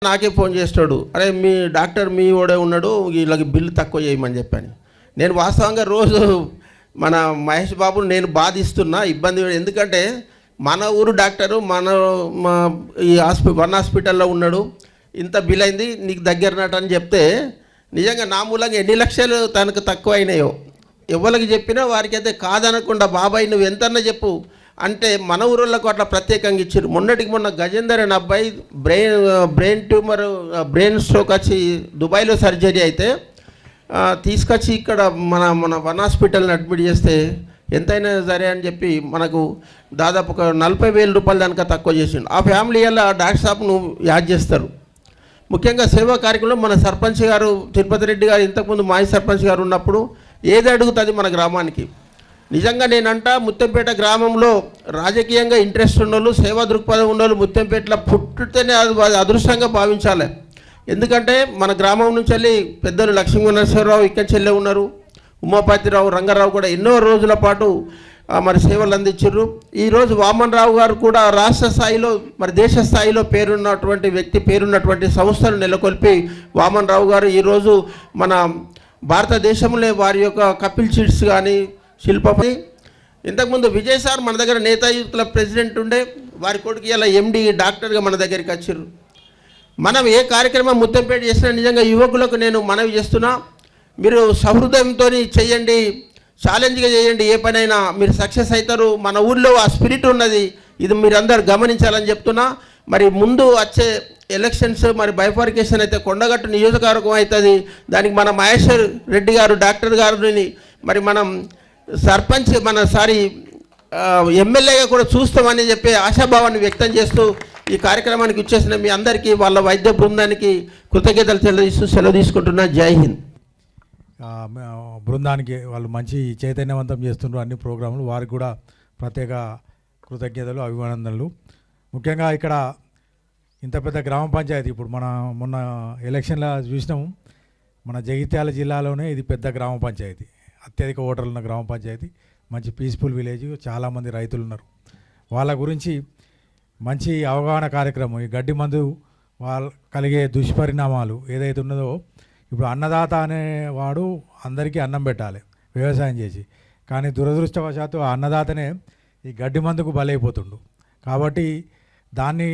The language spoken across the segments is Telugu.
నాకే ఫోన్ చేస్తాడు, అరే మీ డాక్టర్ మీ ఓడే ఉన్నాడు, వీళ్ళకి బిల్లు తక్కువ చేయమని చెప్పాను. నేను వాస్తవంగా రోజు మన మహేష్ బాబును నేను బాధిస్తున్నా, ఇబ్బంది. ఎందుకంటే మన ఊరు డాక్టరు మా ఈ వన్ హాస్పిటల్లో ఉన్నాడు, ఇంత బిల్ అయింది నీకు దగ్గరనట్టు అని చెప్తే నిజంగా నా మూలంగా ఎన్ని లక్షలు తనకు తక్కువ అయినాయో ఎవరికి చెప్పినా వారికైతే కాదనకుండా బాబాయ్ నువ్వు ఎంతన్నా చెప్పు అంటే మన ఊళ్ళకు అట్లా ప్రత్యేకంగా ఇచ్చారు. మొన్న గజేందర్ అనే అబ్బాయి బ్రెయిన్ ట్యూమర్ బ్రెయిన్ స్ట్రోక్ వచ్చి దుబాయ్లో సర్జరీ అయితే తీసుకొచ్చి ఇక్కడ మన వన్ హాస్పిటల్ని అడ్మిట్ చేస్తే ఎంతైనా సరే అని చెప్పి మనకు దాదాపు ఒక 40,000 రూపాయలు దానిక తక్కువ చేసిండు. ఆ ఫ్యామిలీ వల్ల డాక్టర్ సాబ్ను యాడ్ చేస్తారు. ముఖ్యంగా సేవా కార్యక్రమంలో మన సర్పంచ్ గారు తిరుపతి రెడ్డి గారు ఇంతకుముందు మాజీ సర్పంచ్ గారు ఉన్నప్పుడు ఏది అడుగుతుంది మన గ్రామానికి. నిజంగా నేనంట ముత్తంపేట గ్రామంలో రాజకీయంగా ఇంట్రెస్ట్ ఉన్నోళ్ళు, సేవా దృక్పథం ఉన్నోళ్ళు ముత్తంపేటలో పుట్టితేనే అది అదృష్టంగా భావించాలి. ఎందుకంటే మన గ్రామం నుంచి వెళ్ళి పెద్దలు లక్ష్మీనరసింహరావు ఇక్కడి చెల్లె ఉన్నారు, ఉమాపతిరావు, రంగారావు కూడా ఎన్నో రోజుల పాటు మరి సేవలు అందించారు. ఈరోజు వామన్ రావు గారు కూడా రాష్ట్ర స్థాయిలో మరి దేశ స్థాయిలో పేరున్నటువంటి వ్యక్తి, పేరున్నటువంటి సంస్థను నెలకొల్పి వామన్ రావు గారు ఈరోజు మన భారతదేశంలో వారి యొక్క కపిల్ చిట్స్ కానీ శిల్పపతి. ఇంతకుముందు విజయ్ సార్ మన దగ్గర నేతా యూత్ క్లబ్ ప్రెసిడెంట్ ఉండే, వారి కొడుకు ఇలా ఎండి డాక్టర్గా మన దగ్గరికి వచ్చారు. మనం ఏ కార్యక్రమం ముత్తంపేట చేసినా నిజంగా యువకులకు నేను మనవి చేస్తున్నా, మీరు సహృదయంతో చేయండి, ఛాలెంజ్గా చేయండి, ఏ పనైనా మీరు సక్సెస్ అవుతారు. మన ఊళ్ళో ఆ స్పిరిట్ ఉన్నది, ఇది మీరందరూ గమనించాలని చెప్తున్నా. మరి ముందు వచ్చే ఎలక్షన్స్ మరి బైఫార్కేషన్ అయితే కొండగట్టు నియోజకవర్గం అవుతుంది. దానికి మన మహేశ్వర్ రెడ్డి గారు డాక్టర్ గారిని మరి మనం సర్పంచ్ ఎమ్మెల్యేగా కూడా చూస్తామని చెప్పి ఆశాభావాన్ని వ్యక్తం చేస్తూ ఈ కార్యక్రమానికి వచ్చేసిన మీ అందరికీ వాళ్ళ వైద్య బృందానికి కృతజ్ఞతలు సెలవు తీసుకుంటున్నా. జై హింద్. బృందానికి వాళ్ళు మంచి చైతన్యవంతం చేస్తున్నారు అన్ని ప్రోగ్రాములు, వారికి కూడా ప్రత్యేక కృతజ్ఞతలు, అభినందనలు. ముఖ్యంగా ఇక్కడ ఇంత పెద్ద గ్రామ పంచాయతీ, ఇప్పుడు మొన్న ఎలక్షన్లో చూసినాము, మన జగిత్యాల జిల్లాలోనే ఇది పెద్ద గ్రామ పంచాయతీ, అత్యధిక ఓటర్లు ఉన్న గ్రామ పంచాయతీ, మంచి పీస్ఫుల్ విలేజ్, చాలామంది రైతులు ఉన్నారు. వాళ్ళ గురించి మంచి అవగాహన కార్యక్రమం, ఈ గడ్డి మందు వాళ్ళ కలిగే దుష్పరిణామాలు ఏదైతే ఉన్నదో, ఇప్పుడు అన్నదాత అనేవాడు అందరికీ అన్నం పెట్టాలి వ్యవసాయం చేసి, కానీ దురదృష్టవశాత్తు ఆ అన్నదాతనే ఈ గడ్డి మందుకు బలైపోతుండు. కాబట్టి దాన్ని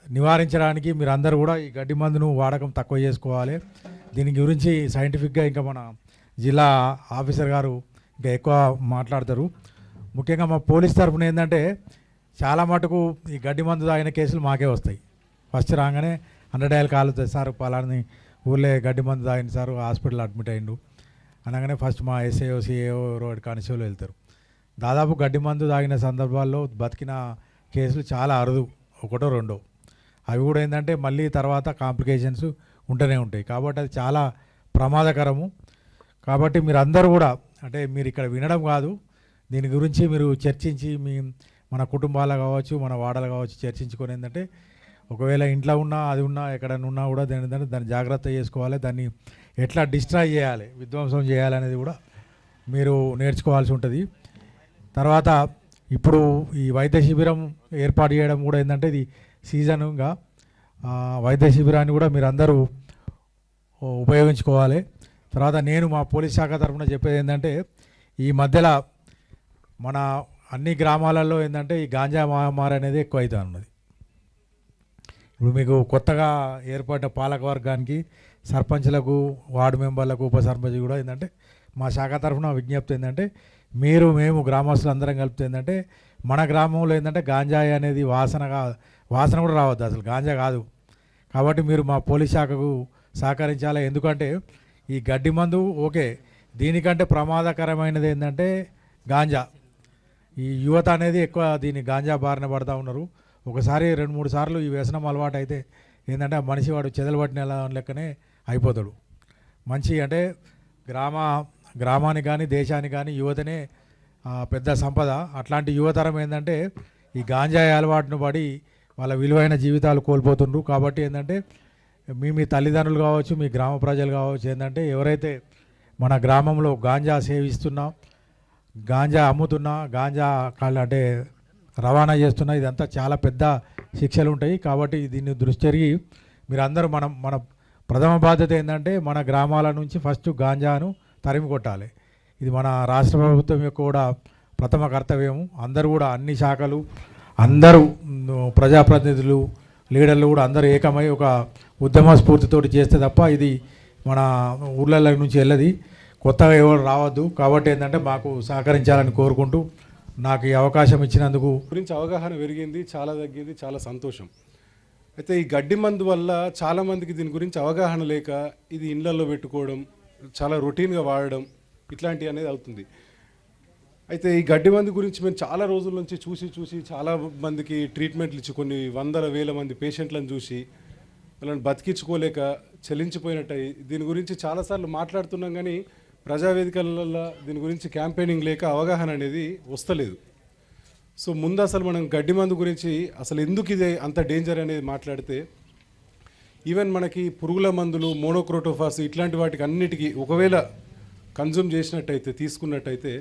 నివారించడానికి మీరందరూ కూడా ఈ గడ్డి మందును వాడకం తక్కువ చేసుకోవాలి. దీని గురించి సైంటిఫిక్గా ఇంకా మన జిల్లా ఆఫీసర్ గారు ఇంకా ఎక్కువ మాట్లాడతారు. ముఖ్యంగా మా పోలీస్ తరఫున ఏంటంటే చాలా మటుకు ఈ గడ్డి మందు తాగిన కేసులు మాకే వస్తాయి. ఫస్ట్ రాగానే 100 డయల్ కాల్ సార్ పలాని ఊళ్ళో గడ్డి మందు తాగిన సార్ హాస్పిటల్ అడ్మిట్ అయ్యిండు అనగానే ఫస్ట్ మా ఎస్ఐఓ సిఏఓ రోడ్ కానిస్టేబుల్ వెళ్తారు. దాదాపు గడ్డి మందు తాగిన సందర్భాల్లో బతికిన కేసులు చాలా అరుదు, 1 or 2. అవి కూడా ఏంటంటే మళ్ళీ తర్వాత కాంప్లికేషన్స్ ఉంటూనే ఉంటాయి. కాబట్టి అది చాలా ప్రమాదకరము. కాబట్టి మీరు అందరూ కూడా అంటే మీరు ఇక్కడ వినడం కాదు, దీని గురించి మీరు చర్చించి మన కుటుంబాలు కావచ్చు, మన వాడలు కావచ్చు చర్చించుకొని ఏంటంటే ఒకవేళ ఇంట్లో ఉన్నా అది ఉన్నా ఎక్కడైనా ఉన్నా కూడా దాన్ని జాగ్రత్త చేసుకోవాలి, దాన్ని ఎట్లా డిస్ట్రాయ్ చేయాలి, విధ్వంసం చేయాలి అనేది కూడా మీరు నేర్చుకోవాల్సి ఉంటుంది. తర్వాత ఇప్పుడు ఈ వైద్య శిబిరం ఏర్పాటు చేయడం కూడా ఏంటంటే ఇది సీజన్గా వైద్య శిబిరాన్ని కూడా మీరు అందరూ ఉపయోగించుకోవాలి. తర్వాత నేను మా పోలీస్ శాఖ తరఫున చెప్పేది ఏంటంటే ఈ మధ్యలో మన అన్ని గ్రామాలలో ఏంటంటే ఈ గాంజా మహమ్మారి అనేది ఎక్కువ అవుతూ ఉన్నది. ఇప్పుడు మీకు కొత్తగా ఏర్పడ్డ పాలకవర్గానికి, సర్పంచ్లకు, వార్డు మెంబర్లకు, ఉప సర్పంచ్ కూడా ఏంటంటే మా శాఖ తరఫున విజ్ఞప్తి ఏంటంటే మేము గ్రామస్తులు అందరం కలిపితే ఏంటంటే మన గ్రామంలో ఏంటంటే గాంజాయి అనేది వాసన కూడా రావద్దు, అసలు గాంజా కాదు. కాబట్టి మీరు మా పోలీస్ శాఖకు సహకరించాలి. ఎందుకంటే ఈ గడ్డి మందు ఓకే, దీనికంటే ప్రమాదకరమైనది ఏంటంటే గాంజా. ఈ యువత అనేది ఎక్కువ దీన్ని గాంజా బారిన పడుతూ ఉన్నారు. ఒకసారి 2-3 సార్లు ఈ వ్యసనం అలవాటు అయితే ఏంటంటే మనిషి వాడు చెదలు పట్టిన లెక్కనే అయిపోతాడు. మంచి అంటే గ్రామానికి కానీ దేశానికి కానీ యువతనే పెద్ద సంపద. అట్లాంటి యువతరం ఏంటంటే ఈ గాంజాయి అలవాటును పడి వాళ్ళ విలువైన జీవితాలు కోల్పోతుండ్రు. కాబట్టి ఏంటంటే మీ తల్లిదండ్రులు కావచ్చు, మీ గ్రామ ప్రజలు కావచ్చు ఏంటంటే ఎవరైతే మన గ్రామంలో గాంజా సేవిస్తున్నా, గాంజా అమ్ముతున్నా, గాంజా అంటే రవాణా చేస్తున్నా, ఇదంతా చాలా పెద్ద శిక్షలు ఉంటాయి. కాబట్టి దీన్ని దృష్టి మీరందరూ మన ప్రథమ బాధ్యత ఏంటంటే మన గ్రామాల నుంచి ఫస్ట్ గాంజాను తరిమి కొట్టాలి. ఇది మన రాష్ట్ర ప్రభుత్వం యొక్క కూడా ప్రథమ కర్తవ్యం. అందరూ కూడా అన్ని శాఖలు అందరూ ప్రజాప్రతినిధులు లీడర్లు కూడా అందరూ ఏకమై ఒక ఉద్యమ స్ఫూర్తితోటి చేస్తే తప్ప ఇది మన ఊళ్ళ నుంచి వెళ్ళది, కొత్తగా ఎవరు రావద్దు. కాబట్టి ఏంటంటే మాకు సహకరించాలని కోరుకుంటూ నాకు ఈ అవకాశం ఇచ్చినందుకు గురించి అవగాహన పెరిగింది, చాలా తగ్గింది, చాలా సంతోషం. అయితే ఈ గడ్డి మందు వల్ల చాలామందికి దీని గురించి అవగాహన లేక ఇది ఇళ్లలో పెట్టుకోవడం, చాలా రొటీన్గా వాడడం ఇట్లాంటివి అనేది అవుతుంది. అయితే ఈ గడ్డి మందు గురించి మేము చాలా రోజుల నుంచి చూసి చాలా మందికి ట్రీట్మెంట్లు ఇచ్చి కొన్ని వందల వేల మంది పేషెంట్లను చూసి వాళ్ళని బతికించుకోలేక చలించిపోయినట్టు దీని గురించి చాలాసార్లు మాట్లాడుతున్నాం, కానీ ప్రజావేదికలలో దీని గురించి క్యాంపెయినింగ్ లేక అవగాహన అనేది వస్తలేదు. సో ముందు అసలు మనం గడ్డి మందు గురించి అసలు ఎందుకు ఇది అంత డేంజర్ అనేది మాట్లాడితే, ఈవెన్ మనకి పురుగుల మందులు మోనోక్రోటోఫాస్ ఇట్లాంటి వాటికి అన్నిటికీ ఒకవేళ కన్జ్యూమ్ చేసినట్టయితే తీసుకున్నట్టయితే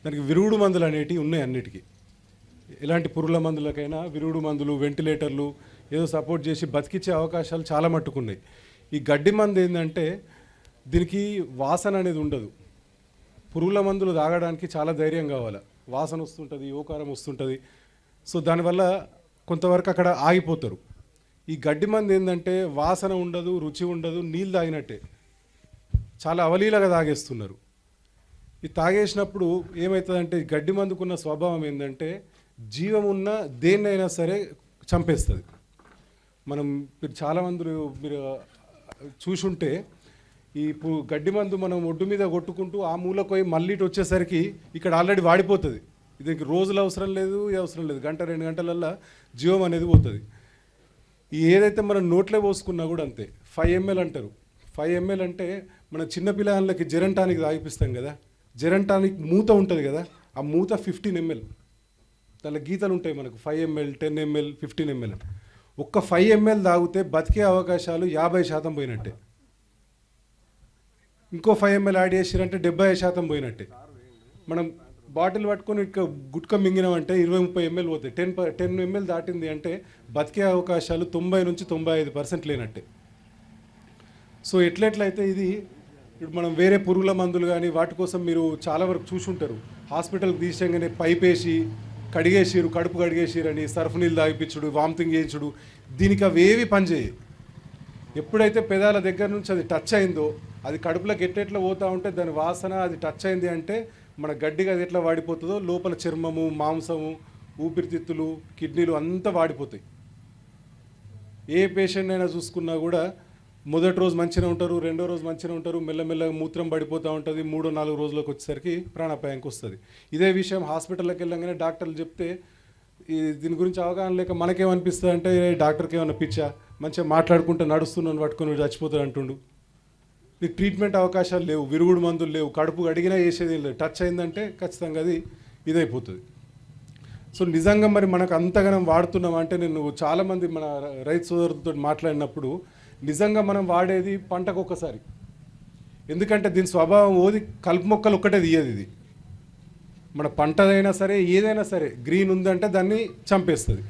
దానికి విరుగుడు మందులు అనేటివి ఉన్నాయి అన్నిటికీ. ఎలాంటి పురుగుల మందులకైనా విరుగుడు మందులు, వెంటిలేటర్లు ఏదో సపోర్ట్ చేసి బతికించే అవకాశాలు చాలా మట్టుకున్నాయి. ఈ గడ్డి మందు ఏంటంటే దీనికి వాసన అనేది ఉండదు. పురుగుల మందులు తాగడానికి చాలా ధైర్యం కావాలి, వాసన వస్తుంటుంది, ఓకారం వస్తుంటుంది. సో దానివల్ల కొంతవరకు అక్కడ ఆగిపోతారు. ఈ గడ్డి మందు ఏంటంటే వాసన ఉండదు, రుచి ఉండదు, నీళ్ళు తాగినట్టే చాలా అవలీలగా తాగేస్తున్నారు. ఇది తాగేసినప్పుడు ఏమవుతుందంటే గడ్డి మందుకున్న స్వభావం ఏంటంటే జీవం ఉన్న దేన్నైనా సరే చంపేస్తుంది. మీరు చాలామంది మీరు చూసుంటే ఈ గడ్డి మందు మనం ఒడ్డు మీద కొట్టుకుంటూ ఆ మూలకు పోయి మళ్ళీ ఇటు వచ్చేసరికి ఇక్కడ ఆల్రెడీ వాడిపోతుంది. దీనికి రోజులు అవసరం లేదు, అవసరం లేదు, గంట 2 గంటలల్లో జీవం అనేది పోతుంది. ఏదైతే మనం నోట్లే పోసుకున్నా కూడా అంతే. 5 ml అంటారు. 5 ml అంటే మన చిన్నపిల్లలకి జెరంటానికి తాగిపిస్తాం కదా, జెరంటానికి మూత ఉంటుంది కదా, ఆ మూత 15 ml. దానిలో గీతలు ఉంటాయి మనకు 5 ml, 10 ml, 15 ml. ఒక్క 5 ml తాగితే బతికే అవకాశాలు 50% పోయినట్టే. ఇంకో 5 ml యాడ్ చేసిరంటే 70% పోయినట్టే. మనం బాటిల్ పట్టుకొని ఇక గుట్క మింగినామంటే 20-30 ml పోతాయి. 10 ml దాటింది అంటే బతికే అవకాశాలు 90 నుంచి 95% లేనట్టే. సో ఎట్లయితే ఇది ఇప్పుడు మనం వేరే పురుగుల మందులు కానీ వాటి కోసం మీరు చాలా వరకు చూసుంటారు. హాస్పిటల్కి తీసేయంగానే పైప్ వేసి కడిగేసిరు, కడుపు కడిగేసిరని సర్ఫ్ నీళ్ళు తాగిపించుడు, వామిటింగ్ చేయించుడు, దీనికి అవేవి పనిచేయవు. ఎప్పుడైతే పెదాల దగ్గర నుంచి అది టచ్ అయిందో, అది కడుపులోకి ఎట్లా పోతూ ఉంటే దాని వాసన అది టచ్ అయింది అంటే మన గడ్డిగా అది ఎట్లా వాడిపోతుందో లోపల చర్మము, మాంసము, ఊపిరితిత్తులు, కిడ్నీలు అంతా వాడిపోతాయి. ఏ పేషెంట్ అయినా చూసుకున్నా కూడా మొదటి రోజు మంచిగా ఉంటారు, రెండో రోజు మంచిగా ఉంటారు, మెల్లమెల్లగా మూత్రం పడిపోతూ ఉంటుంది, 3-4 రోజులకు వచ్చేసరికి ప్రాణాపాయానికి వస్తుంది. ఇదే విషయం హాస్పిటల్కి వెళ్ళగానే డాక్టర్లు చెప్తే దీని గురించి అవగాహన లేక మనకేమనిపిస్తుంది అంటే డాక్టర్కి ఏమన్నా పిచ్చా, మంచిగా మాట్లాడుకుంటూ నడుస్తున్నాను పట్టుకొని చచ్చిపోతాడు అంటుండు. నీకు ట్రీట్మెంట్ అవకాశాలు లేవు, విరుగుడు మందులు లేవు, కడుపు అడిగినా వేసేది లేదు, టచ్ అయిందంటే ఖచ్చితంగా అది ఇదైపోతుంది. సో నిజంగా మరి మనకు అంతగానం వాడుతున్నాం అంటే నేను చాలామంది మన రైతు సోదరులతో మాట్లాడినప్పుడు నిజంగా మనం వాడేది పంటకు ఒక్కసారి. ఎందుకంటే దీని స్వభావం ఓది కలుపు మొక్కలు ఒక్కటే తీయదు. ఇది మన పంటదైనా సరే ఏదైనా సరే గ్రీన్ ఉందంటే దాన్ని చంపేస్తుంది.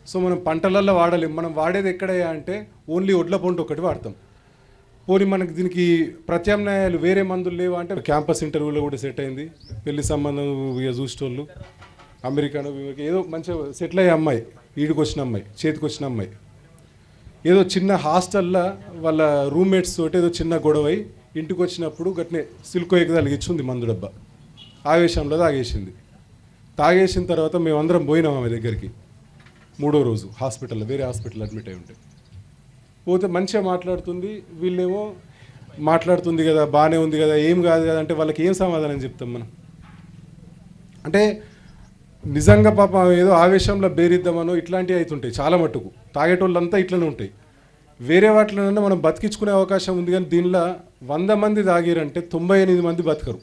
సో మనం పంటలల్లో వాడలేం. మనం వాడేది ఎక్కడయ్యా అంటే ఓన్లీ ఒడ్ల పంట ఒకటి వాడతాం. పోనీ మనకి దీనికి ప్రత్యామ్నాయాలు వేరే మందులు లేవా అంటే క్యాంపస్ ఇంటర్వ్యూలో కూడా సెట్ అయింది. పెళ్లి సంబంధం ఇక చూసేటోళ్ళు అమెరికాను ఏదో మంచిగా సెటిల్ అయ్యే అమ్మాయి, ఈడికి వచ్చిన అమ్మాయి, చేతికి వచ్చిన అమ్మాయి, ఏదో చిన్న హాస్టల్లో వాళ్ళ రూమ్మేట్స్ తోటి ఏదో చిన్న గొడవై ఇంటికి వచ్చినప్పుడు గట్నే సిల్కో ఎగ్ తలిగించింది మందు డబ్బా, ఆవేశంలో తాగేసింది. తాగేసిన తర్వాత మేమందరం పోయినాం ఆమె దగ్గరికి. 3వ రోజు హాస్పిటల్లో, వేరే హాస్పిటల్ అడ్మిట్ అయి ఉంటే పోతే మంచిగా మాట్లాడుతుంది. వీళ్ళేమో మాట్లాడుతుంది కదా, బాగానే ఉంది కదా, ఏం కాదు కదా అంటే వాళ్ళకి ఏం సమాధానం చెప్తాం మనం? అంటే నిజంగా పాపం ఏదో ఆవేశంలో బేరిద్దామనో ఇట్లాంటివి అవుతుంటాయి చాలా మట్టుకు. తాగేటోళ్ళంతా ఇట్లనే ఉంటాయి. వేరే వాటిలోనైనా మనం బతికించుకునే అవకాశం ఉంది, కానీ దీనిలో 100 మంది తాగిరంటే 98 మంది బతకరు.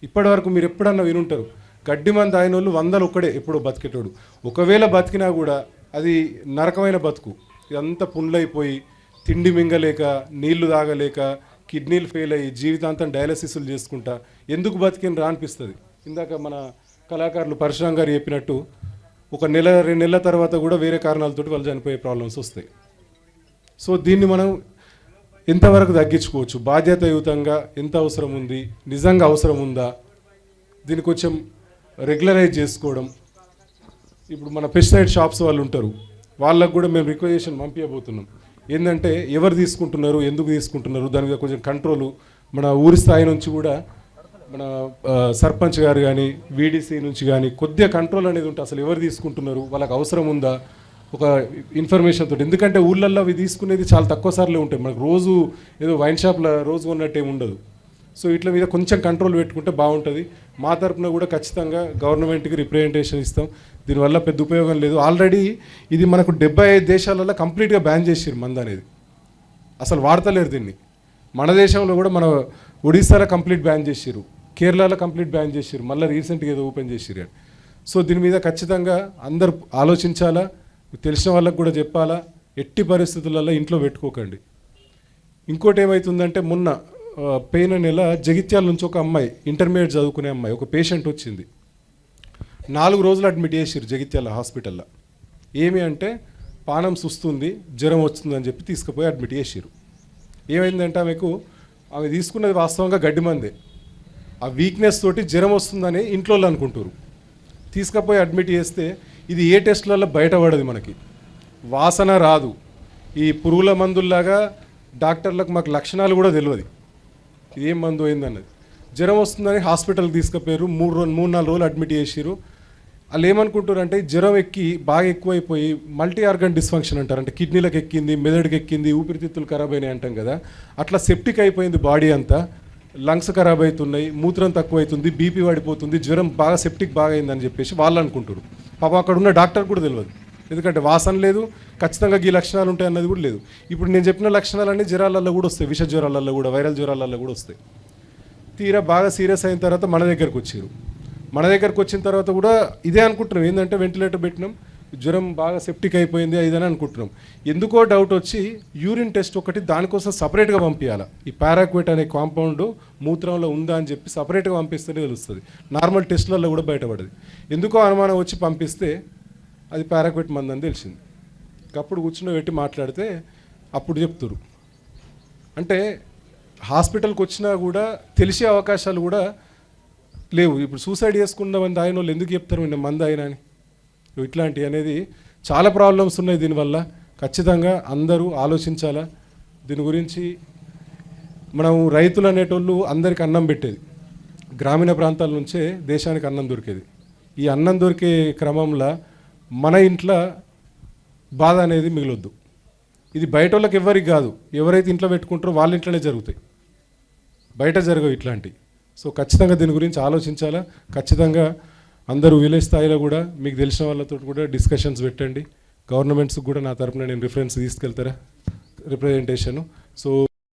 ఇప్పటి వరకు మీరు ఎప్పుడన్నా వినుంటారు గడ్డి మంది తాగిన వాళ్ళు 100 ఒక్కడే ఎప్పుడో బతికేటోడు. ఒకవేళ బతికినా కూడా అది నరకమైన బతుకు. ఇదంతా పుండ్లైపోయి తిండి మింగలేక, నీళ్లు తాగలేక, కిడ్నీలు ఫెయిల్ అయ్యి జీవితాంతం డయాలసిస్లు చేసుకుంటా ఎందుకు బతికినరా అనిపిస్తుంది. ఇందాక మన కళాకారులు పరశురామ్ గారు చెప్పినట్టు 1 నెల 2 నెలల తర్వాత కూడా వేరే కారణాలతోటి వాళ్ళు చనిపోయే ప్రాబ్లమ్స్ వస్తాయి. సో దీన్ని మనం ఎంతవరకు తగ్గించుకోవచ్చు, బాధ్యతాయుతంగా ఎంత అవసరం ఉంది, నిజంగా అవసరం ఉందా, దీన్ని కొంచెం రెగ్యులరైజ్ చేసుకోవడం. ఇప్పుడు మన పెస్టిసైడ్ షాప్స్ వాళ్ళు ఉంటారు, వాళ్ళకు కూడా మేము రిక్వెజేషన్ పంపించబోతున్నాం. ఏంటంటే ఎవరు తీసుకుంటున్నారు, ఎందుకు తీసుకుంటున్నారు, దాని మీద కొంచెం కంట్రోలు మన ఊరి స్థాయి నుంచి కూడా మన సర్పంచ్ గారు కానీ వీడీసీ నుంచి కానీ కొద్దిగా కంట్రోల్ అనేది ఉంటే అసలు ఎవరు తీసుకుంటున్నారు, వాళ్ళకి అవసరం ఉందా, ఒక ఇన్ఫర్మేషన్ తోటి. ఎందుకంటే ఊళ్ళల్లో అవి తీసుకునేది చాలా తక్కువ సార్లే ఉంటాయి, మనకు రోజు ఏదో వైన్ షాప్లో రోజు ఉన్నట్టు ఏమి ఉండదు. సో ఇట్ల మీద కొంచెం కంట్రోల్ పెట్టుకుంటే బాగుంటుంది. మా తరపున కూడా ఖచ్చితంగా గవర్నమెంట్కి రిప్రజెంటేషన్ ఇస్తాం. దీనివల్ల పెద్ద ఉపయోగం లేదు. ఆల్రెడీ ఇది మనకు 75 దేశాలలో కంప్లీట్గా బ్యాన్ చేసిరు మందు అనేది, అసలు వాడతలేరు దీన్ని. మన దేశంలో కూడా మన ఒడిశాలో కంప్లీట్ బ్యాన్ చేసిరు, కేరళలో కంప్లీట్ బ్యాన్ చేసిరు, మళ్ళీ రీసెంట్గా ఏదో ఓపెన్ చేసిరు. సో దీని మీద ఖచ్చితంగా అందరు ఆలోచించాలా, తెలిసిన వాళ్ళకు కూడా చెప్పాలా, ఎట్టి పరిస్థితులలో ఇంట్లో పెట్టుకోకండి. ఇంకోటి ఏమవుతుందంటే మొన్న పోయిన నెల జగిత్యాల నుంచి ఒక అమ్మాయి, ఇంటర్మీడియట్ చదువుకునే అమ్మాయి, ఒక పేషెంట్ వచ్చింది. 4 రోజులు అడ్మిట్ చేసిరు జగిత్యాల హాస్పిటల్లో. ఏమి అంటే పానం సుస్తుంది, జ్వరం వస్తుందని చెప్పి తీసుకుపోయి అడ్మిట్ చేసిరు. ఏమైందంటే ఆమె తీసుకున్నది వాస్తవంగా గడ్డి మందే, ఆ వీక్నెస్ తోటి జ్వరం వస్తుందని ఇంట్లో వాళ్ళు అనుకుంటారు. తీసుకుపోయి అడ్మిట్ చేస్తే ఇది ఏ టెస్ట్లలో బయటపడదు, మనకి వాసన రాదు. ఈ పురుగుల మందుల్లాగా డాక్టర్లకు మాకు లక్షణాలు కూడా తెలియదు, ఇదేం మందు అయిందన్నది. జ్వరం వస్తుందని హాస్పిటల్కి తీసుకుపోయారు, 3-4 రోజులు అడ్మిట్ చేసిరు. వాళ్ళు ఏమనుకుంటారు అంటే జ్వరం ఎక్కి బాగా ఎక్కువైపోయి మల్టీ ఆర్గన్ డిస్ఫంక్షన్ అంటారు, అంటే కిడ్నీలకు ఎక్కింది, మెదడుకి ఎక్కింది, ఊపిరితిత్తులు ఖరాబ్ అయినాయి అంటాం కదా, అట్లా సెప్టిక్ అయిపోయింది బాడీ అంతా, లంగ్స్ ఖరాబ్ అవుతున్నాయి, మూత్రం తక్కువ అవుతుంది, బీపీ పడిపోతుంది, జ్వరం బాగా సెప్టిక్ బాగా అయిందని చెప్పేసి వాళ్ళు అనుకుంటారు. పాపం అక్కడ ఉన్న డాక్టర్ కూడా తెలియదు, ఎందుకంటే వాసన లేదు, ఖచ్చితంగా ఈ లక్షణాలు ఉంటాయి అన్నది కూడా లేదు. ఇప్పుడు నేను చెప్పిన లక్షణాలన్నీ జ్వరాలలో కూడా వస్తాయి, విష జ్వరాలలో కూడా, వైరల్ జ్వరాలలో కూడా వస్తాయి. తీరా బాగా సీరియస్ అయిన తర్వాత మన దగ్గరకు వచ్చారు. మన దగ్గరకు వచ్చిన తర్వాత కూడా ఇదే అనుకుంటున్నాం, ఏంటంటే వెంటిలేటర్ పెట్టినాం, జ్వరం బాగా సెప్టిక్ అయిపోయింది ఇదని అనుకుంటున్నాం. ఎందుకో డౌట్ వచ్చి యూరిన్ టెస్ట్ ఒకటి దానికోసం సపరేట్గా పంపించాలి. ఈ పారాక్వేట్ అనే కాంపౌండ్ మూత్రంలో ఉందా అని చెప్పి సపరేట్గా పంపిస్తేనే తెలుస్తుంది, నార్మల్ టెస్ట్లలో కూడా బయటపడదు. ఎందుకో అనుమానం వచ్చి పంపిస్తే అది పారాక్వేట్ మందు అని తెలిసింది. అప్పుడు కూర్చుని పెట్టి మాట్లాడితే అప్పుడు చెప్తారు. అంటే హాస్పిటల్కి వచ్చినా కూడా తెలిసే అవకాశాలు కూడా లేవు. ఇప్పుడు సూసైడ్ చేసుకున్న మంది ఆయన వాళ్ళు ఎందుకు చెప్తారు నిన్న మంది అయినా అని, ఇట్లాంటివి అనేది చాలా ప్రాబ్లమ్స్ ఉన్నాయి. దీనివల్ల ఖచ్చితంగా అందరూ ఆలోచించాలా. దీని గురించి మనం రైతులు అనేటోళ్ళు అందరికి అన్నం పెట్టేది, గ్రామీణ ప్రాంతాల నుంచే దేశానికి అన్నం దొరికేది. ఈ అన్నం దొరికే క్రమంలో మన ఇంట్లో బాధ అనేది మిగలొద్దు. ఇది బయట వాళ్ళకి ఎవరికి కాదు, ఎవరైతే ఇంట్లో పెట్టుకుంటారో వాళ్ళ ఇంట్లోనే జరుగుతాయి, బయట జరగవు ఇట్లాంటివి. సో ఖచ్చితంగా దీని గురించి ఆలోచించాలా. ఖచ్చితంగా అందరూ విలేజ్ స్థాయిలో కూడా మీకు తెలిసిన వాళ్ళతో కూడా డిస్కషన్స్ పెట్టండి. గవర్నమెంట్స్కి కూడా నా తరపున నేను రిఫరెన్స్ తీసుకెళ్తారా రిప్రజెంటేషను. సో